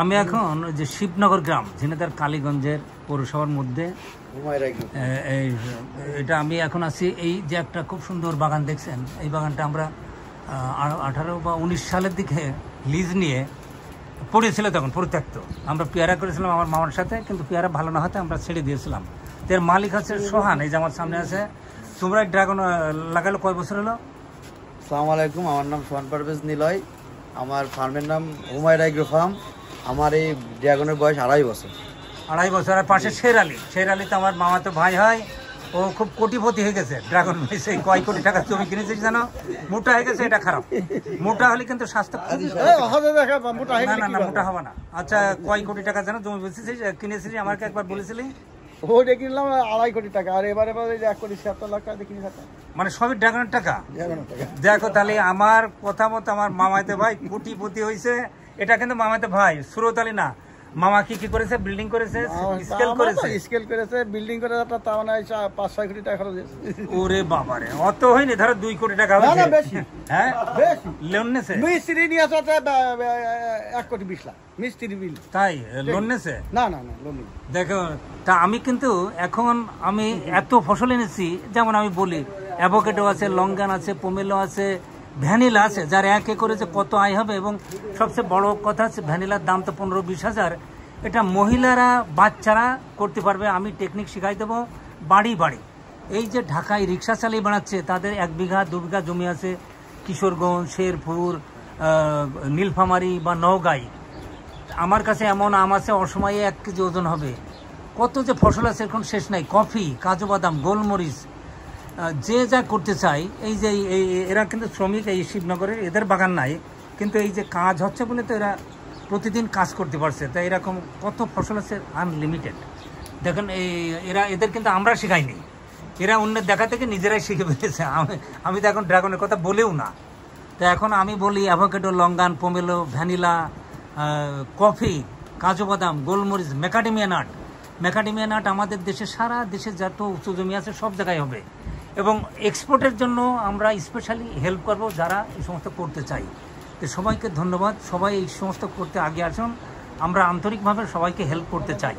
আমি এখন যে শিবনগর গ্রাম ঝিনাইদহ কালীগঞ্জের পৌরসভার মধ্যে এটা আমি এখন আছি। এই যে একটা খুব সুন্দর বাগান দেখছেন, এই বাগানটা আমরা 18 বা 19 সালের দিকে লিজ নিয়ে পড়েছিল, তখন পরিত্যক্ত। আমরা পেয়ারা করেছিলাম আমার মামার সাথে, কিন্তু পেয়ারা ভালো না হতে আমরা ছেড়ে দিয়েছিলাম। এর মালিক হচ্ছে সোহান, এই যে আমার সামনে আছে। তোমরা ড্রাগন লাগালো কয় বছর হলো? আসসালামু আলাইকুম, আমার নাম সোহান পারভেজ নিলয়। আমার ফার্মের নাম হুমায়রা এগ্রো ফার্ম। আমার এই ড্রাগনের বয়স 2.5 বছর। 2.5 বছর। আর পাশে শের আলী তো আমার মামাতো ভাই হয়। ও খুব কোটিপতি হয়ে গেছে ড্রাগন বেচে। কয় কোটি টাকা জমি কিনেছিস জানো? মোটা হয়ে গেছে, এটা খারাপ। মোটা হলে কিন্তু স্বাস্থ্য না মোটা হবে না। আচ্ছা, কয় কোটি টাকা জানো জমি বেচেছিস, কিনেছিস? আমাকে একবার বলেছিলি। ওটা কিনলাম 2.5 কোটি টাকা, আর এবারে 1.76 লাখ টাকা কিনে থাকা। মানে সবই ড্রাগনের টাকা। দেখো তাহলে আমার কথা মতো আমার মামাতে ভাই কোটিপতি হয়েছে। এটা কিন্তু মামাতে ভাই সুরত আলী না। মামা কি করেছে? বিল্ডিং করেছে, স্কেল করেছে, বিল্ডিং করে তা মানে 5-6 কোটি টাকা খরচ হয়েছে। ওরে বাবারে, অত হয়নি, ধরো 2 কোটি টাকা হয়েছে। না বেশি। হ্যাঁ বেশি। লোন নেছে? মিস্ত্রি নিয়ে আছে 1.20 লাখ মিস্ত্রি বিল। তাই লোন নেছে? না লোন নেই। দেখো তা আমি কিন্তু এখন আমি এত ফসল এনেছি, যেমন আমি বলি অ্যাভোকাডো আছে, লঙ্গান আছে, পোমেলো আছে, ভ্যানিলা আছে, যার 1 একরে যে কত আয় হবে। এবং সবচেয়ে বড় কথা হচ্ছে ভ্যানিলার দাম তো 15-20 হাজার। এটা মহিলারা বাচ্চারা করতে পারবে। আমি টেকনিক শিখাই দেবো বাড়ি বাড়ি। এই যে ঢাকায় রিক্সা চালিয়ে বেড়াচ্ছে, তাদের 1 বিঘা 2 বিঘা জমি আছে কিশোরগঞ্জ, শেরপুর, নীলফামারী বা নওগাঁই। আমার কাছে এমন আম আছে অসময়ে 1 কেজি ওজন হবে। কত যে ফসল আছে এখন শেষ নাই। কফি, কাজু বাদাম, গোলমরিচ, যে যা করতে চাই। এই যে এরা কিন্তু শ্রমিক, এই শিবনগরের, এদের বাগান নাই, কিন্তু এই যে কাজ হচ্ছে বলে তো এরা প্রতিদিন কাজ করতে পারছে। তাই এরকম কত ফসল আছে আনলিমিটেড। দেখেন এদের কিন্তু আমরা শেখাইনি, এরা অন্যের দেখা থেকে নিজেরাই শিখে ফেলেছে। আমি তো এখন ড্রাগনের কথা বলেও না। তো এখন আমি বলি avocado, longan, pomelo, vanilla, coffee, কাজু বাদাম, গোলমরিচ, ম্যাকাডেমিয়া নাট আমাদের দেশে, সারা দেশে যত উঁচু জমি আছে সব জায়গায় হবে। এবং এক্সপোর্টের জন্য আমরা স্পেশালি হেল্প করব যারা এই সমস্ত করতে চাই। তো সবাইকে ধন্যবাদ। সবাই এই সমস্ত করতে আগে আসুন। আমরা আন্তরিকভাবে সবাইকে হেল্প করতে চাই।